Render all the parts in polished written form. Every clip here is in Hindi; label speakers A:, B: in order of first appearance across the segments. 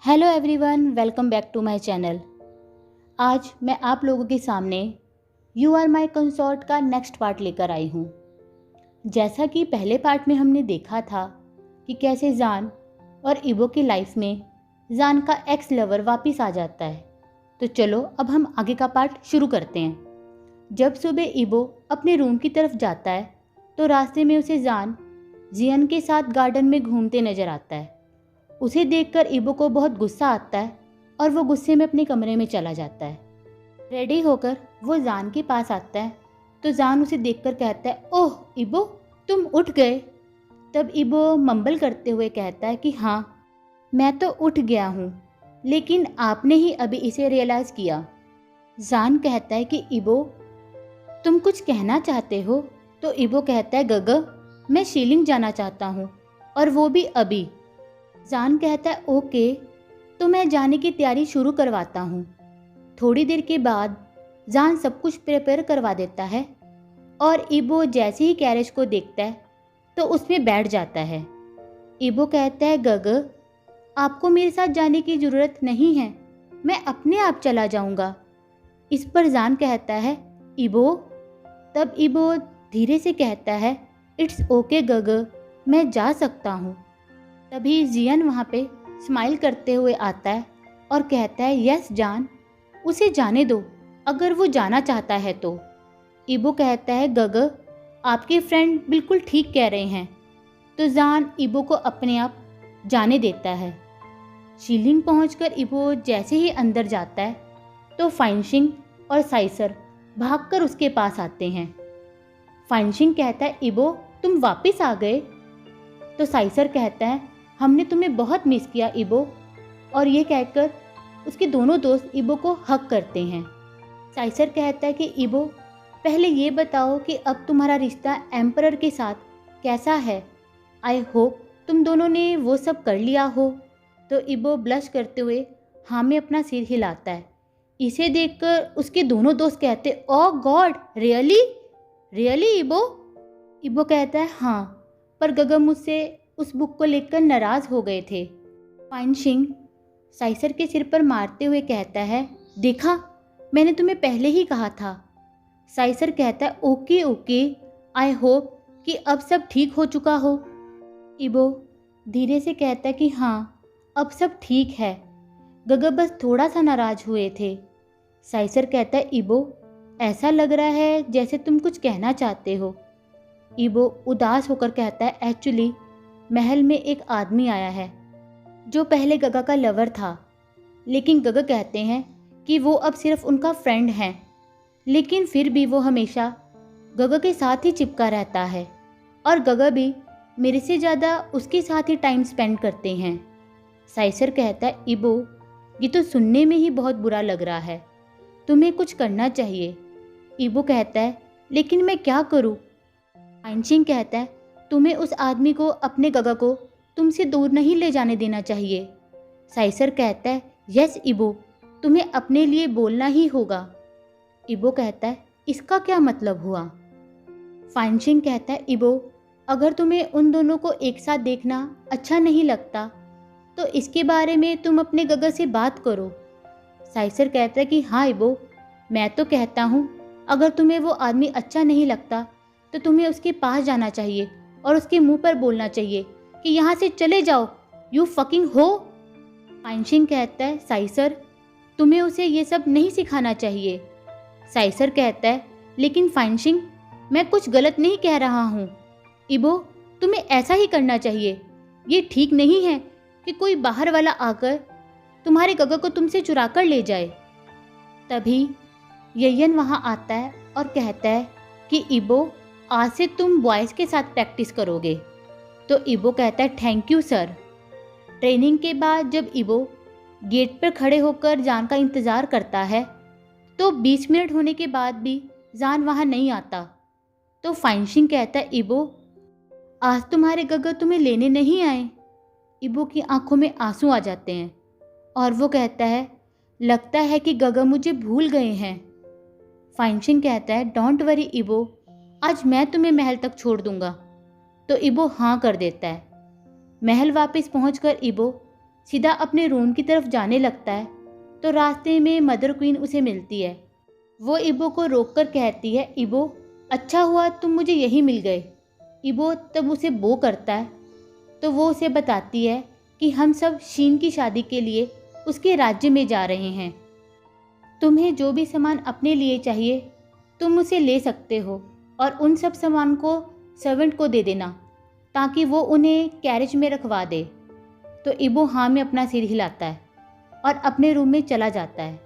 A: Hello everyone, welcome back to my channel. आज मैं आप लोगों के सामने यू आर माई कंसॉर्ट का नेक्स्ट पार्ट लेकर आई हूँ। जैसा कि पहले पार्ट में हमने देखा था कि कैसे जान और इबो की लाइफ में जान का एक्स लवर वापस आ जाता है, तो चलो अब हम आगे का पार्ट शुरू करते हैं। जब सुबह इबो अपने रूम की तरफ जाता है तो रास्ते में उसे जान जियन के साथ गार्डन में घूमते नजर आता है। उसे देखकर इबो को बहुत गुस्सा आता है और वो गुस्से में अपने कमरे में चला जाता है। रेडी होकर वो जान के पास आता है तो जान उसे देखकर कहता है, ओह इबो, तुम उठ गए। तब इबो मंबल करते हुए कहता है कि हाँ, मैं तो उठ गया हूँ, लेकिन आपने ही अभी इसे रियलाइज़ किया। जान कहता है कि इबो, तुम कुछ कहना चाहते हो? तो इबो कहता है, गग, मैं शीलिंग जाना चाहता हूँ, और वो भी अभी। जान कहता है, ओके, तो मैं जाने की तैयारी शुरू करवाता हूँ। थोड़ी देर के बाद जान सब कुछ प्रिपेयर करवा देता है और इबो जैसे ही कैरेज को देखता है तो उसमें बैठ जाता है। इबो कहता है, गग, आपको मेरे साथ जाने की ज़रूरत नहीं है, मैं अपने आप चला जाऊँगा। इस पर जान कहता है, इबो। तब इबो धीरे से कहता है, इट्स ओके गग, मैं जा सकता हूँ। तभी जियन वहाँ पे स्माइल करते हुए आता है और कहता है, यस जान, उसे जाने दो अगर वो जाना चाहता है तो। इबो कहता है, गग, आपके फ्रेंड बिल्कुल ठीक कह रहे हैं। तो जान इबो को अपने आप जाने देता है। शीलिंग पहुंचकर इबो जैसे ही अंदर जाता है तो फाइनशिंग और साइसर भागकर उसके पास आते हैं। फाइनशिंग कहता है, इबो, तुम वापस आ गए। तो साइसर कहता है, हमने तुम्हें बहुत मिस किया इबो। और ये कहकर उसके दोनों दोस्त इबो को हक करते हैं। साइसर कहता है कि इबो, पहले ये बताओ कि अब तुम्हारा रिश्ता एम्परर के साथ कैसा है। आई होप तुम दोनों ने वो सब कर लिया हो। तो इबो ब्लश करते हुए हाँ में अपना सिर हिलाता है। इसे देखकर उसके दोनों दोस्त कहते, ओह गॉड, रियली रियली इबो। इबो कहता है, हाँ, पर गगन मुझसे उस बुक को लेकर नाराज़ हो गए थे। फाइनशिंग साइसर के सिर पर मारते हुए कहता है, देखा, मैंने तुम्हें पहले ही कहा था। साइसर कहता है, ओके ओके, आई होप कि अब सब ठीक हो चुका हो। इबो धीरे से कहता है कि हाँ, अब सब ठीक है, गगा बस थोड़ा सा नाराज हुए थे। साइसर कहता है, इबो, ऐसा लग रहा है जैसे तुम कुछ कहना चाहते हो। इबो उदास होकर कहता है, एक्चुअली महल में एक आदमी आया है जो पहले गगा का लवर था, लेकिन गगा कहते हैं कि वो अब सिर्फ उनका फ्रेंड है, लेकिन फिर भी वो हमेशा गगा के साथ ही चिपका रहता है और गगा भी मेरे से ज़्यादा उसके साथ ही टाइम स्पेंड करते हैं। साइसर कहता है, इबो, ये तो सुनने में ही बहुत बुरा लग रहा है, तुम्हें कुछ करना चाहिए। इबो कहता है, लेकिन मैं क्या करूँ? आइंशिंग कहता है, तुम्हें उस आदमी को, अपने गगा को तुमसे दूर नहीं ले जाने देना चाहिए। साइसर कहता है, यस इबो, तुम्हें अपने लिए बोलना ही होगा। इबो कहता है, इसका क्या मतलब हुआ? फाइनशिंग कहता है, इबो, अगर तुम्हें उन दोनों को एक साथ देखना अच्छा नहीं लगता तो इसके बारे में तुम अपने गगा से बात करो। साइसर कहता है कि हाँ इबो, मैं तो कहता हूँ अगर तुम्हें वो आदमी अच्छा नहीं लगता तो तुम्हें उसके पास जाना चाहिए और उसके मुंह पर बोलना चाहिए कि यहाँ से चले जाओ, यू फकिंग हो। फाइनशिंग कहता है, साइसर, तुम्हें उसे ये सब नहीं सिखाना चाहिए। साइसर कहता है, लेकिन फाइनशिंग, मैं कुछ गलत नहीं कह रहा हूँ। इबो, तुम्हें ऐसा ही करना चाहिए। ये ठीक नहीं है कि कोई बाहर वाला आकर तुम्हारे गगा को तुमसे चुरा कर ले जाए। तभी ययन वहाँ आता है और कहता है कि इबो, आज से तुम बॉयज़ के साथ प्रैक्टिस करोगे। तो इबो कहता है, थैंक यू सर। ट्रेनिंग के बाद जब इबो गेट पर खड़े होकर जान का इंतज़ार करता है तो 20 मिनट होने के बाद भी जान वहाँ नहीं आता। तो फाइनशिंग कहता है, इबो, आज तुम्हारे गगा तुम्हें लेने नहीं आए। इबो की आंखों में आंसू आ जाते हैं और वो कहता है, लगता है कि गगा मुझे भूल गए हैं। फाइनशिंग कहता है, डोंट वरी इबो, आज मैं तुम्हें महल तक छोड़ दूंगा। तो इबो हाँ कर देता है। महल वापस पहुंचकर इबो सीधा अपने रूम की तरफ जाने लगता है तो रास्ते में मदर क्वीन उसे मिलती है। वो इबो को रोककर कहती है, इबो अच्छा हुआ तुम मुझे यहीं मिल गए। इबो तब उसे बो करता है तो वो उसे बताती है कि हम सब शीन की शादी के लिए उसके राज्य में जा रहे हैं। तुम्हें जो भी सामान अपने लिए चाहिए तुम उसे ले सकते हो और उन सब सामान को सर्वेंट को दे देना ताकि वो उन्हें कैरेज में रखवा दे। तो इबो हाँ में अपना सिर हिलाता है और अपने रूम में चला जाता है।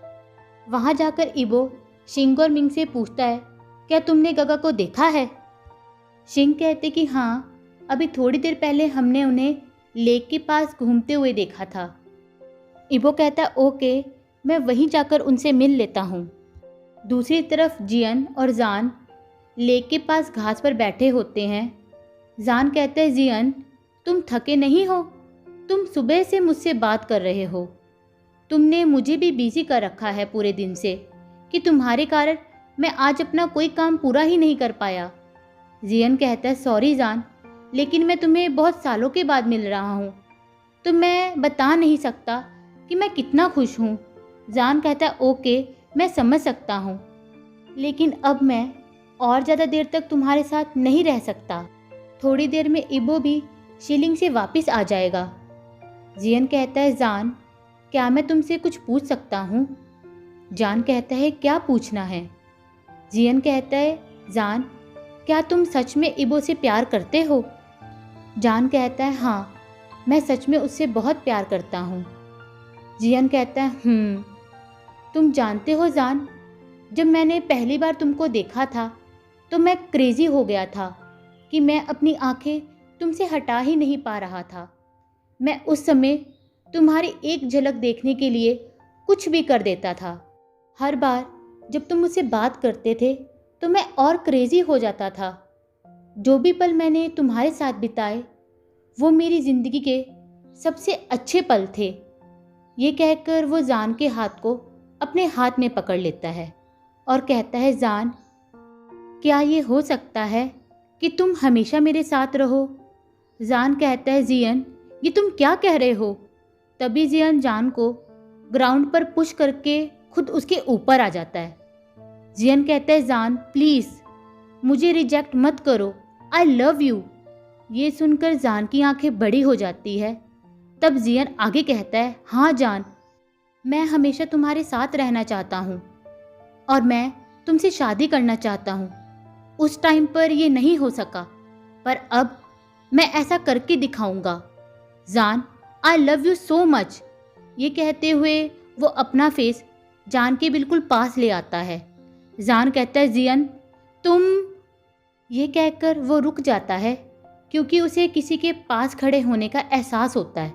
A: वहाँ जाकर इबो शिंग और मिंग से पूछता है, क्या तुमने गगा को देखा है? शिंग कहते कि हाँ, अभी थोड़ी देर पहले हमने उन्हें लेक के पास घूमते हुए देखा था। इबो कहता है, ओके, मैं वहीं जाकर उनसे मिल लेता हूँ। दूसरी तरफ जियन और जान लेक के पास घास पर बैठे होते हैं। जान कहता है, जियन तुम थके नहीं हो? तुम सुबह से मुझसे बात कर रहे हो। तुमने मुझे भी बिजी कर रखा है पूरे दिन से कि तुम्हारे कारण मैं आज अपना कोई काम पूरा ही नहीं कर पाया। जियन कहता है, सॉरी जान, लेकिन मैं तुम्हें बहुत सालों के बाद मिल रहा हूँ तो मैं बता नहीं सकता कि मैं कितना खुश हूँ। जान कहता है, ओके, मैं समझ सकता हूँ, लेकिन अब मैं और ज़्यादा देर तक तुम्हारे साथ नहीं रह सकता। थोड़ी देर में इबो भी शिलिंग से वापस आ जाएगा। जियन कहता है, जान क्या मैं तुमसे कुछ पूछ सकता हूँ? जान कहता है, क्या पूछना है? जियन कहता है, जान क्या तुम सच में इबो से प्यार करते हो? जान कहता है, हाँ, मैं सच में उससे बहुत प्यार करता हूँ। जियन कहता है, तुम जानते हो जान, जब मैंने पहली बार तुमको देखा था तो मैं क्रेजी हो गया था कि मैं अपनी आंखें तुमसे हटा ही नहीं पा रहा था। मैं उस समय तुम्हारी एक झलक देखने के लिए कुछ भी कर देता था। हर बार जब तुम मुझसे बात करते थे तो मैं और क्रेजी हो जाता था। जो भी पल मैंने तुम्हारे साथ बिताए वो मेरी ज़िंदगी के सबसे अच्छे पल थे। ये कहकर वो जान के हाथ को अपने हाथ में पकड़ लेता है और कहता है, जान क्या ये हो सकता है कि तुम हमेशा मेरे साथ रहो? जान कहता है, जियन ये तुम क्या कह रहे हो? तभी जियन जान को ग्राउंड पर पुश करके खुद उसके ऊपर आ जाता है। जियन कहता है, जान प्लीज़ मुझे रिजेक्ट मत करो, आई लव यू। ये सुनकर जान की आंखें बड़ी हो जाती है। तब जियन आगे कहता है, हाँ जान, मैं हमेशा तुम्हारे साथ रहना चाहता हूँ और मैं तुमसे शादी करना चाहता हूँ। उस टाइम पर ये नहीं हो सका, पर अब मैं ऐसा करके दिखाऊंगा। जान I love you so much. ये कहते हुए वो अपना फेस जान के बिल्कुल पास ले आता है। जान कहता है, जियन तुम। ये कहकर वो रुक जाता है क्योंकि उसे किसी के पास खड़े होने का एहसास होता है।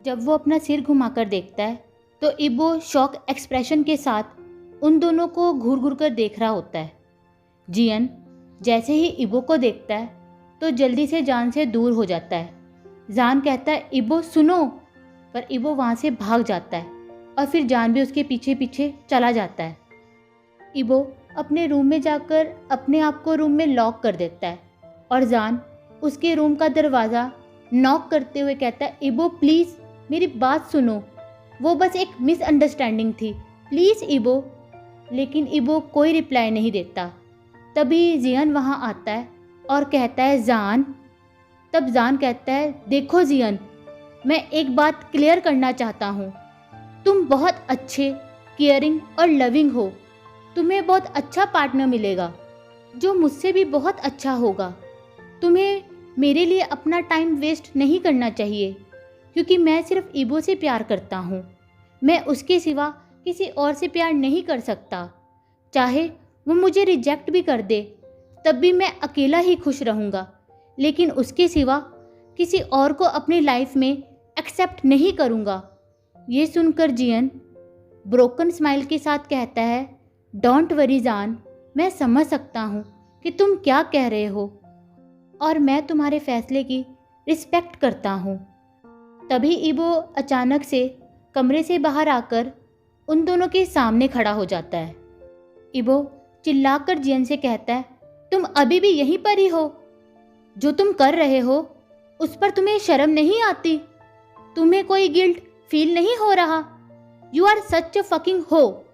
A: जब वो अपना सिर घुमाकर देखता है तो इबो शॉक एक्सप्रेशन के साथ उन दोनों को घूर घूर कर देख रहा होता है। जियन जैसे ही इबो को देखता है तो जल्दी से जान से दूर हो जाता है। जान कहता है, इबो सुनो, पर इबो वहाँ से भाग जाता है और फिर जान भी उसके पीछे पीछे चला जाता है। इबो अपने रूम में जाकर अपने आप को रूम में लॉक कर देता है और जान उसके रूम का दरवाज़ा नॉक करते हुए कहता है, इबो प्लीज़ मेरी बात सुनो, वो बस एक मिसअंडरस्टैंडिंग थी, प्लीज़ इबो। लेकिन इबो कोई रिप्लाई नहीं देता। तभी जियन वहाँ आता है और कहता है, जान। तब जान कहता है, देखो जियन, मैं एक बात क्लियर करना चाहता हूँ, तुम बहुत अच्छे, केयरिंग और लविंग हो। तुम्हें बहुत अच्छा पार्टनर मिलेगा जो मुझसे भी बहुत अच्छा होगा। तुम्हें मेरे लिए अपना टाइम वेस्ट नहीं करना चाहिए क्योंकि मैं सिर्फ इबो से प्यार करता हूँ। मैं उसके सिवा किसी और से प्यार नहीं कर सकता। चाहे वो मुझे रिजेक्ट भी कर दे तब भी मैं अकेला ही खुश रहूँगा, लेकिन उसके सिवा किसी और को अपनी लाइफ में एक्सेप्ट नहीं करूँगा। ये सुनकर जियन ब्रोकन स्माइल के साथ कहता है, डोंट वरी जान, मैं समझ सकता हूँ कि तुम क्या कह रहे हो और मैं तुम्हारे फैसले की रिस्पेक्ट करता हूँ। तभी इबो अचानक से कमरे से बाहर आकर उन दोनों के सामने खड़ा हो जाता है। इबो चिल्लाकर जियन से कहता है, तुम अभी भी यहीं पर ही हो? जो तुम कर रहे हो उस पर तुम्हें शर्म नहीं आती? तुम्हें कोई गिल्ट फील नहीं हो रहा? You are such a fucking ho.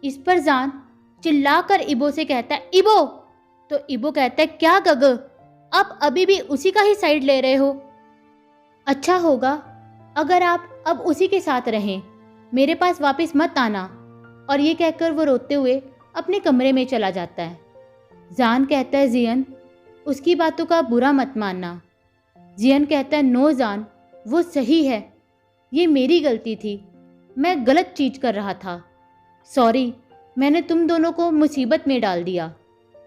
A: इस पर जान चिल्लाकर इबो से कहता है, इबो। तो इबो कहता है, क्या गग, आप अभी भी उसी का ही साइड ले रहे हो? अच्छा होगा अगर आप अब उसी के साथ रहें, मेरे पास वापस मत आना। और ये कहकर वो रोते हुए अपने कमरे में चला जाता है। जान कहता है, जियन उसकी बातों का बुरा मत मानना। जियन कहता है, नो जान, वो सही है, ये मेरी गलती थी, मैं गलत चीज कर रहा था। सॉरी, मैंने तुम दोनों को मुसीबत में डाल दिया।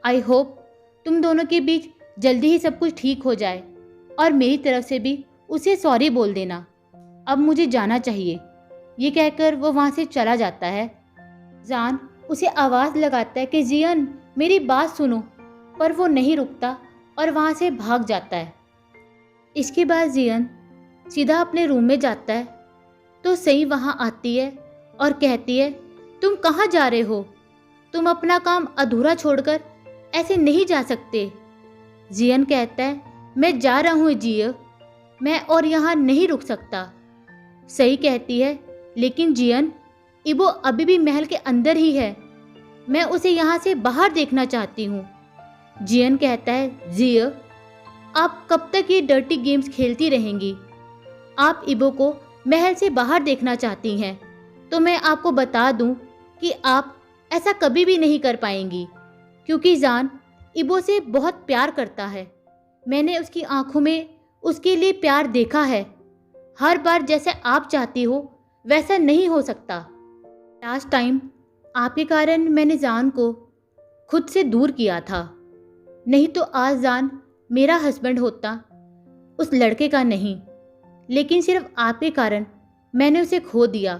A: आई होप तुम दोनों के बीच जल्दी ही सब कुछ ठीक हो जाए और मेरी तरफ से भी उसे सॉरी बोल देना। अब मुझे जाना चाहिए। ये कहकर वो वहाँ से चला जाता है। जान उसे आवाज़ लगाता है कि जियन मेरी बात सुनो, पर वो नहीं रुकता और वहाँ से भाग जाता है। इसके बाद जियन सीधा अपने रूम में जाता है तो सही वहाँ आती है और कहती है, तुम कहाँ जा रहे हो? तुम अपना काम अधूरा छोड़कर ऐसे नहीं जा सकते। जियन कहता है, मैं जा रहा हूँ जिया, मैं और यहाँ नहीं रुक सकता। सही कहती है, लेकिन जियन इबो अभी भी महल के अंदर ही है, मैं उसे यहाँ से बाहर देखना चाहती हूँ। जियन कहता है, जिया आप कब तक ये डर्टी गेम्स खेलती रहेंगी? आप इबो को महल से बाहर देखना चाहती हैं तो मैं आपको बता दूं कि आप ऐसा कभी भी नहीं कर पाएंगी, क्योंकि जान इबो से बहुत प्यार करता है। मैंने उसकी आंखों में उसके लिए प्यार देखा है। हर बार जैसे आप चाहती हो वैसा नहीं हो सकता। लास्ट टाइम आपके कारण मैंने जान को खुद से दूर किया था, नहीं तो आज जान मेरा हस्बैंड होता, उस लड़के का नहीं। लेकिन सिर्फ आपके कारण मैंने उसे खो दिया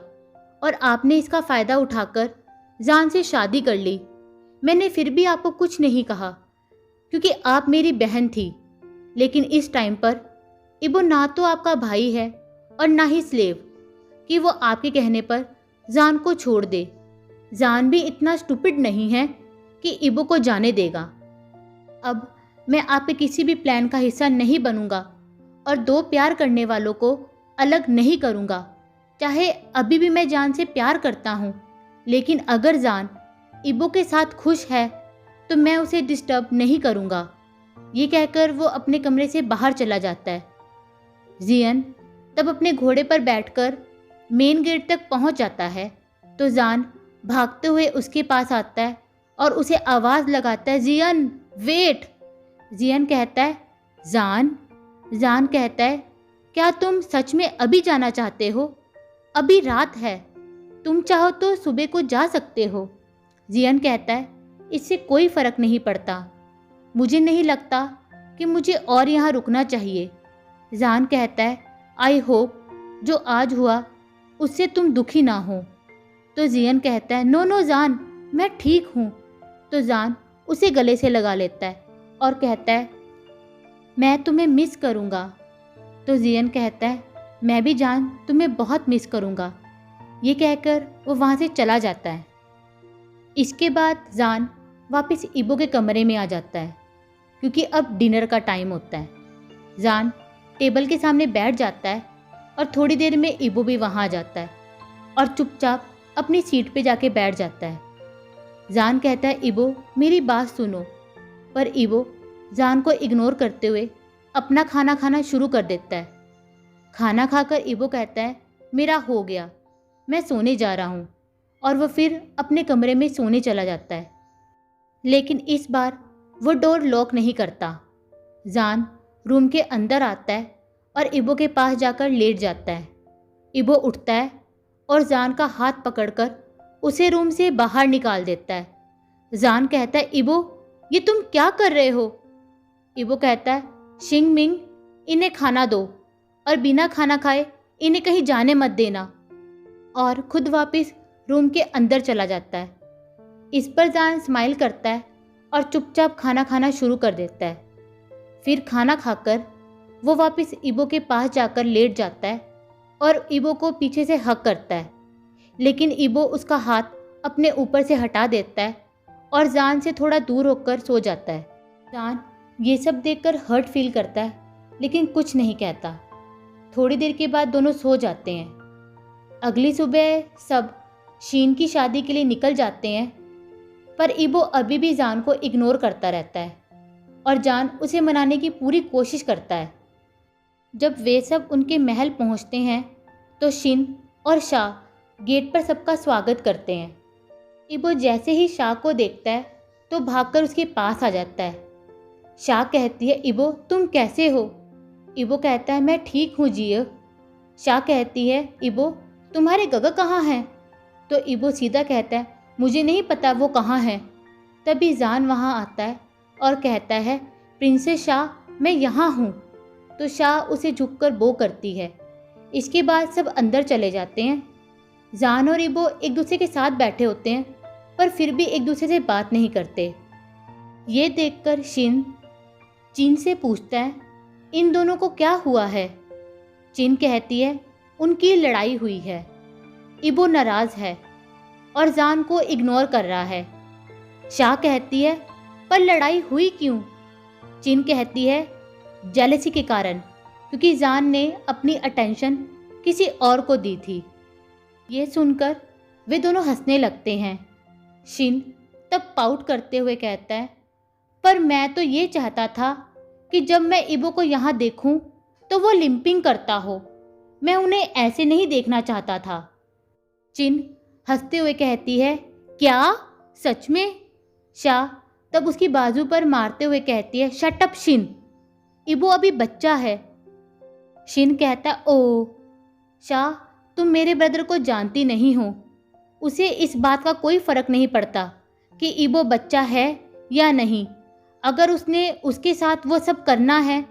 A: और आपने इसका फ़ायदा उठाकर जान से शादी कर ली। मैंने फिर भी आपको कुछ नहीं कहा क्योंकि आप मेरी बहन थी, लेकिन इस टाइम पर इबो ना तो आपका भाई है और ना ही स्लेव कि वो आपके कहने पर जान को छोड़ दे। जान भी इतना स्टूपिड नहीं है कि इबो को जाने देगा। अब मैं आपके किसी भी प्लान का हिस्सा नहीं बनूंगा और दो प्यार करने वालों को अलग नहीं करूंगा। चाहे अभी भी मैं जान से प्यार करता हूँ, लेकिन अगर जान इबो के साथ खुश है तो मैं उसे डिस्टर्ब नहीं करूँगा। ये कहकर वो अपने कमरे से बाहर चला जाता है। जियन तब अपने घोड़े पर बैठकर मेन गेट तक पहुँच जाता है तो जान भागते हुए उसके पास आता है और उसे आवाज़ लगाता है, जियन वेट। जियन कहता है, जान कहता है, क्या तुम सच में अभी जाना चाहते हो? अभी रात है, तुम चाहो तो सुबह को जा सकते हो। जियन कहता है, इससे कोई फ़र्क नहीं पड़ता, मुझे नहीं लगता कि मुझे और यहाँ रुकना चाहिए। जान कहता है, आई होप जो आज हुआ उससे तुम दुखी ना हो। तो जियन कहता है, नो जान, मैं ठीक हूँ। तो जान उसे गले से लगा लेता है और कहता है, मैं तुम्हें मिस करूँगा। तो जियन कहता है, मैं भी जान तुम्हें बहुत मिस करूँगा। ये कहकर वो वहाँ से चला जाता है। इसके बाद जान वापस इबो के कमरे में आ जाता है क्योंकि अब डिनर का टाइम होता है। जान टेबल के सामने बैठ जाता है और थोड़ी देर में इबो भी वहाँ आ जाता है और चुपचाप अपनी सीट पे जाके बैठ जाता है। जान कहता है, इबो मेरी बात सुनो, पर इबो जान को इग्नोर करते हुए अपना खाना खाना शुरू कर देता है। खाना खाकर इबो कहता है, मेरा हो गया, मैं सोने जा रहा हूँ, और वह फिर अपने कमरे में सोने चला जाता है। लेकिन इस बार वो डोर लॉक नहीं करता। जान रूम के अंदर आता है और इबो के पास जाकर लेट जाता है। इबो उठता है और जान का हाथ पकड़कर उसे रूम से बाहर निकाल देता है। जान कहता है, इबो ये तुम क्या कर रहे हो? इबो कहता है, शिंग मिंग इन्हें खाना दो और बिना खाना खाए इन्हें कहीं जाने मत देना, और खुद वापस रूम के अंदर चला जाता है। इस पर जान स्माइल करता है और चुपचाप खाना खाना शुरू कर देता है। फिर खाना खाकर वो वापस इबो के पास जाकर लेट जाता है और इबो को पीछे से हग करता है, लेकिन इबो उसका हाथ अपने ऊपर से हटा देता है और जान से थोड़ा दूर होकर सो जाता है। जान ये सब देखकर हर्ट फील करता है, लेकिन कुछ नहीं कहता। थोड़ी देर के बाद दोनों सो जाते हैं। अगली सुबह सब शीन की शादी के लिए निकल जाते हैं, पर इबो अभी भी जान को इग्नोर करता रहता है और जान उसे मनाने की पूरी कोशिश करता है। जब वे सब उनके महल पहुंचते हैं तो शिन और शाह गेट पर सबका स्वागत करते हैं। इबो जैसे ही शाह को देखता है तो भागकर उसके पास आ जाता है। शाह कहती है, इबो तुम कैसे हो? इबो कहता है, मैं ठीक हूँ जियो। शाह कहती है, इबो तुम्हारे गगा कहाँ हैं? तो इबो सीधा कहता है, मुझे नहीं पता वो कहाँ हैं। तभी जान वहाँ आता है और कहता है, प्रिंसेस शाह मैं यहाँ हूँ। तो शाह उसे झुककर बो करती है। इसके बाद सब अंदर चले जाते हैं। जान और इबो एक दूसरे के साथ बैठे होते हैं, पर फिर भी एक दूसरे से बात नहीं करते। ये देखकर शिन चिन से पूछता है, इन दोनों को क्या हुआ है? चिन कहती है, उनकी लड़ाई हुई है। इबो नाराज है और जान को इग्नोर कर रहा है। शाह कहती है, पर लड़ाई हुई क्यों? चिन कहती है, जेलसी के कारण, क्योंकि जान ने अपनी अटेंशन किसी और को दी थी। ये सुनकर वे दोनों हंसने लगते हैं। शिन तब पाउट करते हुए कहता है, पर मैं तो ये चाहता था कि जब मैं इबो को यहाँ देखूं तो वो लिंपिंग करता हो। मैं उन्हें ऐसे नहीं देखना चाहता था। चिन हंसते हुए कहती है, क्या सच में? शाह तब उसकी बाजू पर मारते हुए कहती है, शट अप शिन, इबो अभी बच्चा है। शिन कहता, ओ शाह तुम मेरे ब्रदर को जानती नहीं हो। उसे इस बात का कोई फर्क नहीं पड़ता कि इबो बच्चा है या नहीं। अगर उसने उसके साथ वो सब करना है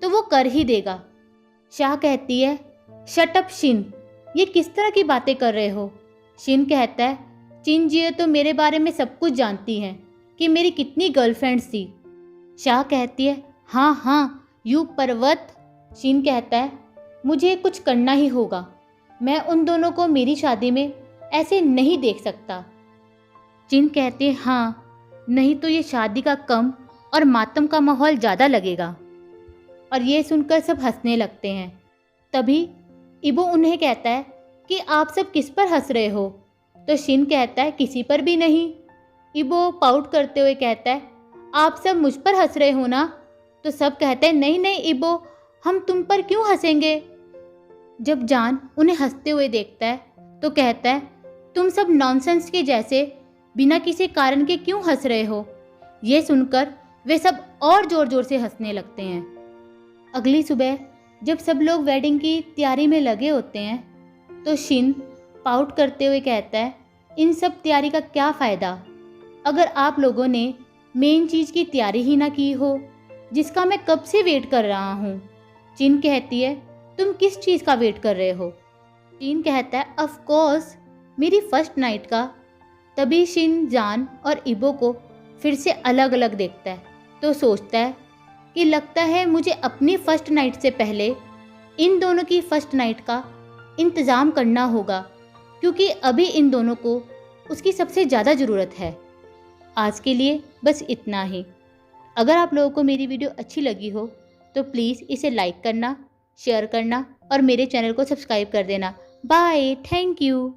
A: तो वो कर ही देगा। शाह कहती है, शट अप शिन, ये किस तरह की बातें कर रहे हो? शिन कहता है, चिन जियो तो मेरे बारे में सब कुछ जानती हैं कि मेरी कितनी गर्लफ्रेंड्स थी। शाह कहती है, हाँ हाँ यू पर्वत। शिन कहता है, मुझे कुछ करना ही होगा। मैं उन दोनों को मेरी शादी में ऐसे नहीं देख सकता। चिन कहते हैं, हाँ नहीं तो ये शादी का कम और मातम का माहौल ज़्यादा लगेगा। और ये सुनकर सब हंसने लगते हैं। तभी इबो उन्हें कहता है कि आप सब किस पर हंस रहे हो? तो शिन कहता है, किसी पर भी नहीं। इबो पाउट करते हुए कहता है, आप सब मुझ पर हंस रहे हो ना? तो सब कहते हैं, नहीं नहीं इबो, हम तुम पर क्यों हंसेंगे? जब जान उन्हें हंसते हुए देखता है तो कहता है, तुम सब नॉनसेंस के जैसे बिना किसी कारण के क्यों हंस रहे हो? ये सुनकर वे सब और ज़ोर ज़ोर से हंसने लगते हैं। अगली सुबह जब सब लोग वेडिंग की तैयारी में लगे होते हैं तो शिन पाउट करते हुए कहता है, इन सब तैयारी का क्या फ़ायदा अगर आप लोगों ने मेन चीज़ की तैयारी ही ना की हो, जिसका मैं कब से वेट कर रहा हूँ। चिन कहती है, तुम किस चीज़ का वेट कर रहे हो? चिन कहता है, ऑफ कोर्स मेरी फर्स्ट नाइट का। तभी शिन जान और इबो को फिर से अलग अलग देखता है तो सोचता है कि लगता है मुझे अपनी फर्स्ट नाइट से पहले इन दोनों की फर्स्ट नाइट का इंतज़ाम करना होगा, क्योंकि अभी इन दोनों को उसकी सबसे ज़्यादा ज़रूरत है। आज के लिए बस इतना ही। अगर आप लोगों को मेरी वीडियो अच्छी लगी हो तो प्लीज़ इसे लाइक करना, शेयर करना और मेरे चैनल को सब्सक्राइब कर देना। Bye, thank you.